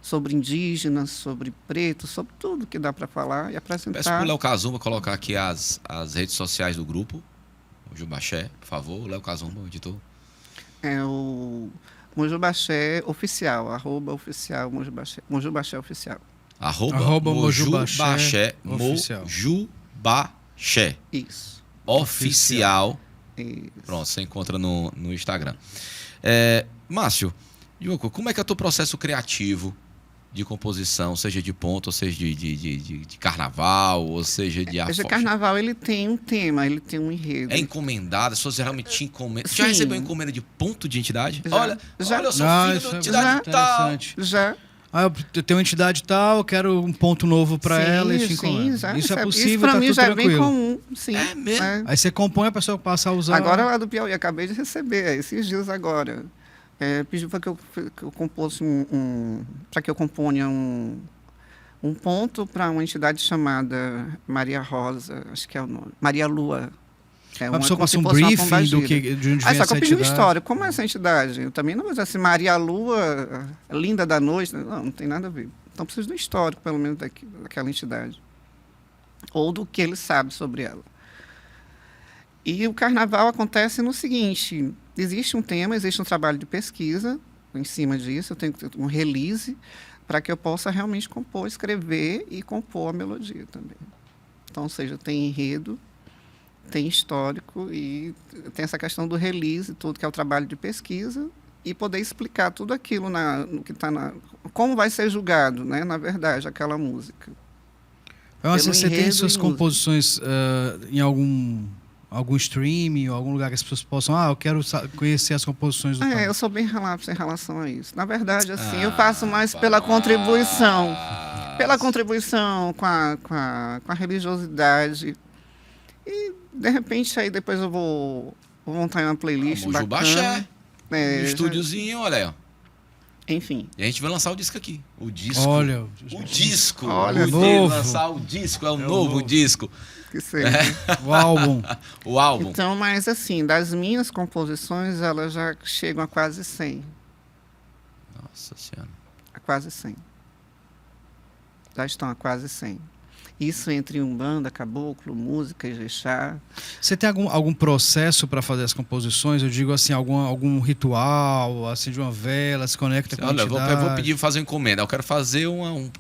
sobre indígenas, sobre pretos, sobre tudo que dá para falar e apresentar. Peço para o Léo Kazumba colocar aqui as redes sociais do grupo, o Mojubaxé, por favor. Léo Kazumba, o editor. O Mojubaxé oficial, @oficial Mojubaxé, Mojubaxé oficial. Mojubaxé, Mojubaxé. Isso. Oficial. Isso. Pronto, você encontra no Instagram. Márcio, como é que é o teu processo criativo de composição, seja de ponto, ou seja de carnaval, ou seja de O carnaval ele tem um tema, ele tem um enredo. É encomendado, as pessoas geralmente te encomendam. Sim. Já recebeu encomenda de ponto de entidade? Já. Olha, eu sou filho da entidade tal. Já. Eu tenho uma entidade tal, eu quero um ponto novo para ela e te encomendo. Já. Isso é possível, isso para tá mim tudo já tranquilo. é bem comum. Sim. É mesmo? Aí você compõe, a pessoa passa a usar. Agora lá do Piauí, acabei de receber, esses dias agora. Pediu para que eu compôsse para que eu componha um ponto para uma entidade chamada Maria Rosa, acho que é o nome, Maria Lua. A pessoa passa um briefing de onde vem só que essa eu pedi uma entidade. história. Como é essa entidade? Eu também não vou dizer assim, Maria Lua, linda da noite. Não tem nada a ver. Então, preciso do histórico, pelo menos, daquela entidade. Ou do que ele sabe sobre ela. E o carnaval acontece no seguinte: existe um tema, existe um trabalho de pesquisa em cima disso, eu tenho que ter um release para que eu possa realmente compor, escrever e compor a melodia também. Então, ou seja, tem enredo, tem histórico e tem essa questão do release, tudo que é o trabalho de pesquisa, e poder explicar tudo aquilo no que está como vai ser julgado, né, na verdade, aquela música. Mas você tem suas composições em algum streaming ou algum lugar que as pessoas possam... eu quero conhecer as composições do eu sou bem relapso em relação a isso. Na verdade, assim, eu faço mais pela contribuição. Pela contribuição com a religiosidade. E, de repente, aí depois eu vou montar uma playlist bacana. Um estúdiozinho, olha aí, ó. Enfim. E a gente vai lançar o disco aqui. O disco. Olha. O disco. Olha, novo. Lançar o disco, é o novo disco. Que seja. O álbum. O álbum. Então, mas assim, das minhas composições, elas já chegam a quase 100. Nossa Senhora. A quase 100. Já estão a quase 100. Isso entre umbanda, caboclo, música, ijexá. Você tem algum processo para fazer as composições? Eu digo assim, algum ritual, assim, de uma vela, se conecta com a entidade? Eu vou pedir fazer uma encomenda. Eu quero fazer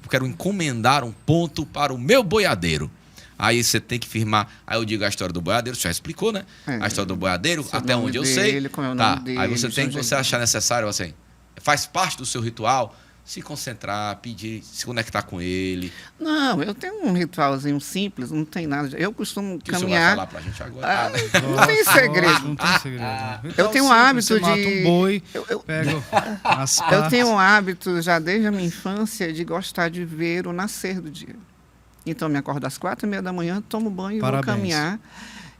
quero encomendar um ponto para o meu boiadeiro. Aí você tem que firmar. Aí eu digo a história do boiadeiro, você já explicou, né? A história do boiadeiro, até onde eu sei. Como é o nome dele, aí você tem que você achar necessário, assim, faz parte do seu ritual, se concentrar, pedir, se conectar com ele. Não, eu tenho um ritualzinho simples, não tem nada. Eu costumo que caminhar. Você vai falar pra gente agora? Não tem segredo. Não tem segredo. Eu tenho um hábito de. Mata um boi, pega as partes. Eu tenho um hábito, já desde a minha infância, de gostar de ver o nascer do dia. Então, eu me acordo às 4h30 da manhã, tomo banho e vou caminhar.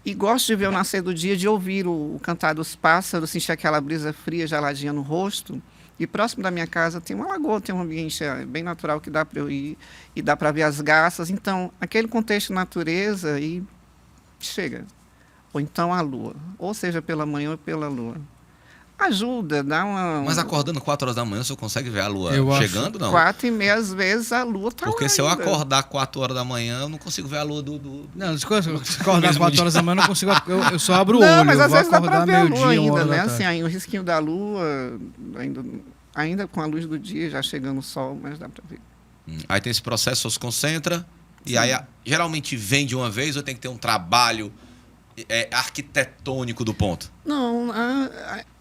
E gosto de ver o nascer do dia, de ouvir o cantar dos pássaros, sentir aquela brisa fria, geladinha no rosto. E próximo da minha casa tem uma lagoa, tem um ambiente bem natural que dá para eu ir e dá para ver as garças. Então, aquele contexto natureza e chega. Ou então a lua, ou seja, pela manhã ou pela lua. Ajuda, dá uma... Mas acordando 4 horas da manhã, você consegue ver a lua chegando, não? 4h30, às vezes, a lua tá Porque lá se eu ainda. acordar 4 horas da manhã, eu não consigo ver a lua Não, se acordar 4 horas da manhã, eu não consigo... Eu só abro o olho. Não, mas às vezes dá acordar pra ver a lua ainda, né? Assim, aí o risquinho da lua, ainda com a luz do dia, já chegando o sol, mas dá pra ver. Aí tem esse processo, você se concentra, e aí geralmente vem de uma vez ou tem que ter um trabalho arquitetônico do ponto? Não,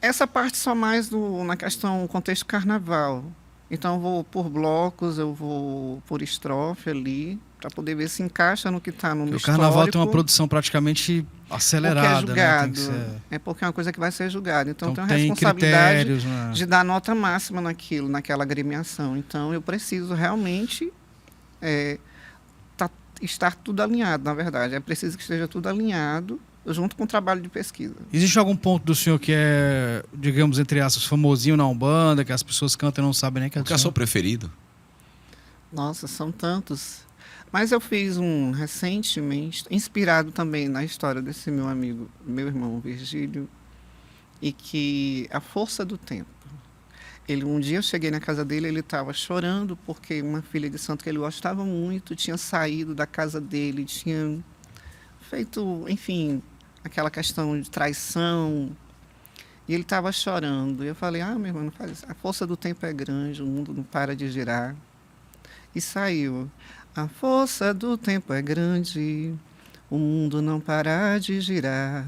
essa parte só mais na questão contexto carnaval. Então eu vou por blocos, eu vou por estrofe ali, para poder ver se encaixa no que está no histórico. O carnaval tem uma produção praticamente acelerada, porque é julgado, né? É porque é uma coisa que vai ser julgada. Então tem uma tem responsabilidade né? de dar nota máxima naquela agremiação. Então eu preciso realmente estar tudo alinhado, na verdade. É preciso que esteja tudo alinhado junto com o trabalho de pesquisa. Existe algum ponto do senhor que é, digamos, entre aspas, famosinho na Umbanda, que as pessoas cantam e não sabem nem que é do senhor? Qual é o seu preferido? Nossa, são tantos. Mas eu fiz um recentemente, inspirado também na história desse meu amigo, meu irmão Virgílio, e que a força do tempo. Um dia eu cheguei na casa dele, ele estava chorando porque uma filha de santo que ele gostava muito tinha saído da casa dele, tinha feito, enfim, aquela questão de traição. E ele estava chorando. E eu falei, meu irmão, não faz isso. A força do tempo é grande, o mundo não para de girar. E saiu. A força do tempo é grande, o mundo não para de girar.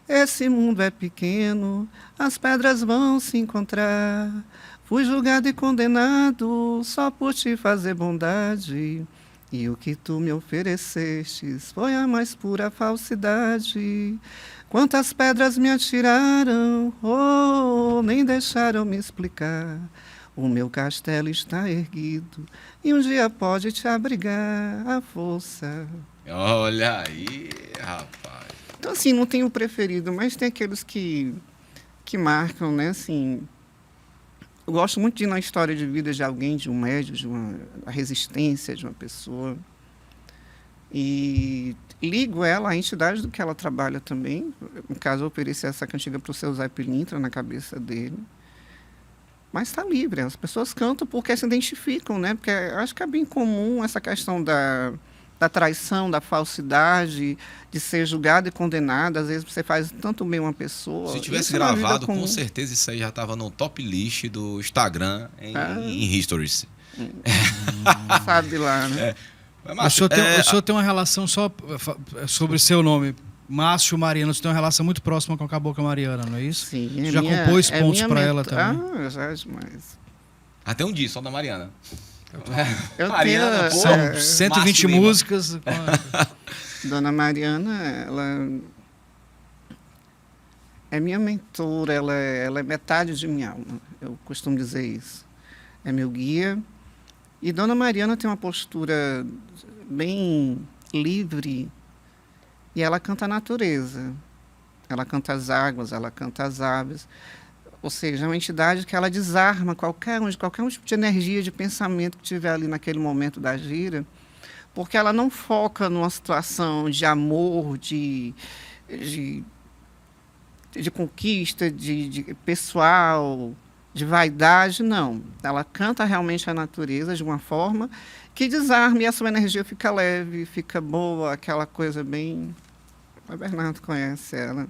Esse mundo é pequeno, as pedras vão se encontrar. Fui julgado e condenado só por te fazer bondade. E o que tu me oferecestes foi a mais pura falsidade. Quantas pedras me atiraram, oh, nem deixaram me explicar. O meu castelo está erguido e um dia pode te abrigar a força. Olha aí, rapaz. Então, assim, não tenho preferido, mas tem aqueles que marcam, né, assim... Eu gosto muito de ir na história de vida de alguém, de um médium, a resistência de uma pessoa. E ligo ela à entidade do que ela trabalha também. No caso, eu ofereci essa cantiga para o seu Zé Pilintra na cabeça dele. Mas está livre, as pessoas cantam porque se identificam, né? Porque acho que é bem comum essa questão da traição, da falsidade, de ser julgado e condenado. Às vezes você faz tanto bem uma pessoa. Se tivesse gravado, com certeza isso aí já estava no top list do Instagram em Histories. Sabe lá, né? O senhor tem uma relação só sobre o seu nome, Márcio Mariano, você tem uma relação muito próxima com a Cabocla Mariana, não é isso? Sim. Você já compôs pontos para ela também? Já demais. Até um dia, só da Mariana. Mariana, são 120 músicas. Dona Mariana, ela é minha mentora, ela é metade de minha alma. Eu costumo dizer isso. É meu guia. E Dona Mariana tem uma postura bem livre e ela canta a natureza. Ela canta as águas, ela canta as aves. Ou seja, é uma entidade que ela desarma qualquer um tipo de energia, de pensamento que tiver ali naquele momento da gira, porque ela não foca numa situação de amor, de conquista, de pessoal, de vaidade, não. Ela canta realmente a natureza de uma forma que desarma e a sua energia fica leve, fica boa, aquela coisa bem... O Bernardo conhece ela.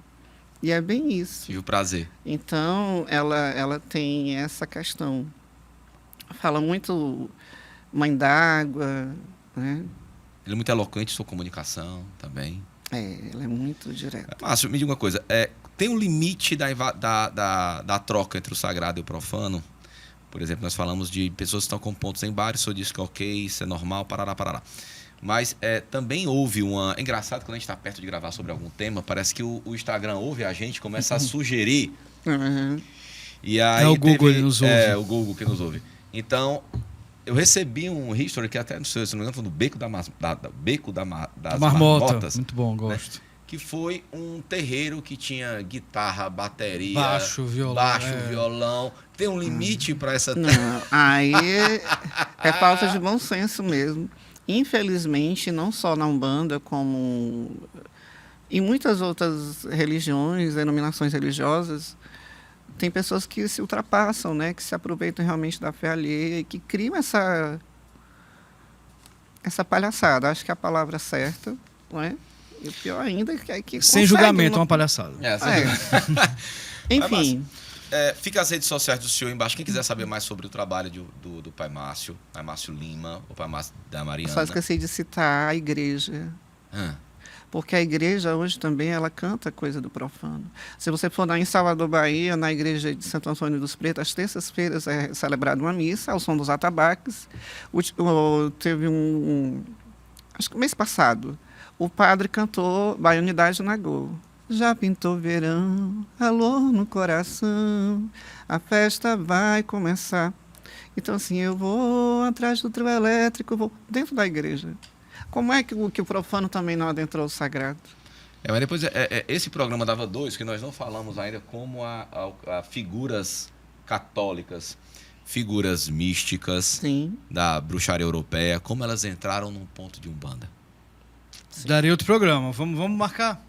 E é bem isso. Tive o prazer. Então, ela tem essa questão. Fala muito mãe d'água, né? Ele é muito eloquente em sua comunicação também. Ela é muito direta. Márcio, me diga uma coisa. Tem um limite da troca entre o sagrado e o profano? Por exemplo, nós falamos de pessoas que estão com pontos em bares, o senhor disse que é ok, isso é normal, parará. Mas também houve uma... É engraçado quando a gente está perto de gravar sobre algum tema, parece que o Instagram ouve a gente, começa a sugerir. Uhum. E aí o Google que nos ouve. O Google que nos ouve. Então, eu recebi um history que até, não sei se não me engano, foi no Beco das Marmotas. Muito bom, gosto. Né? Que foi um terreiro que tinha guitarra, bateria, baixo, violão. Tem um limite para essa... Não, aí é falta de bom senso mesmo. Infelizmente, não só na Umbanda, como em muitas outras religiões, denominações religiosas, tem pessoas que se ultrapassam, né? Que se aproveitam realmente da fé alheia e que criam essa palhaçada. Acho que é a palavra certa, não é? E o pior ainda é que sem julgamento, é uma palhaçada. Enfim. Fica as redes sociais do senhor embaixo. Quem quiser saber mais sobre o trabalho do Pai Márcio Lima, o Pai Márcio da Mariana. Só esqueci de citar a igreja. Porque a igreja hoje também ela canta coisa do profano. Se você for em Salvador, Bahia, na igreja de Santo Antônio dos Pretos, às terças-feiras é celebrada uma missa ao som dos atabaques. Teve acho que mês passado, o padre cantou Baianidade Nagô. Já pintou verão, alô no coração, a festa vai começar. Então, assim, eu vou atrás do trio elétrico, vou dentro da igreja. Como é que o profano também não adentrou o sagrado? Mas depois, esse programa dava dois, que nós não falamos ainda, como a figuras católicas, figuras místicas. Sim. Da bruxaria europeia, como elas entraram num ponto de Umbanda. Sim. Daria outro programa, vamos marcar.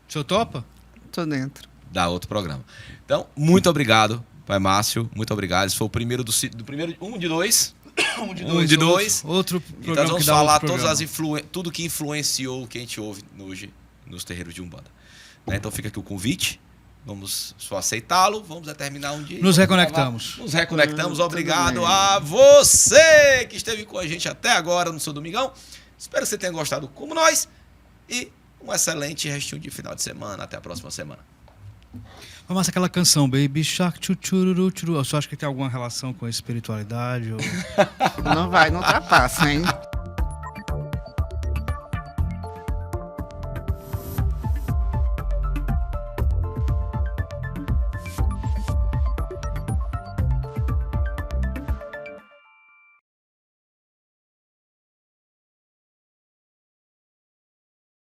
O senhor topa? Estou dentro. Dá outro programa. Então, muito obrigado, Pai Márcio. Muito obrigado. Esse foi o primeiro um de dois. Outro programa. Então, nós vamos falar tudo que influenciou o que a gente ouve hoje nos terreiros de Umbanda. Então, fica aqui o convite. Vamos só aceitá-lo. Vamos terminar um dia. Nos reconectamos. Nos reconectamos. Obrigado a você que esteve com a gente até agora no seu domingão. Espero que você tenha gostado como nós. E um excelente restinho de final de semana. Até a próxima semana. Mas aquela canção, Baby Shark, tchururu, tchuru, eu só acho que tem alguma relação com a espiritualidade? Ou... Não ultrapassa, hein?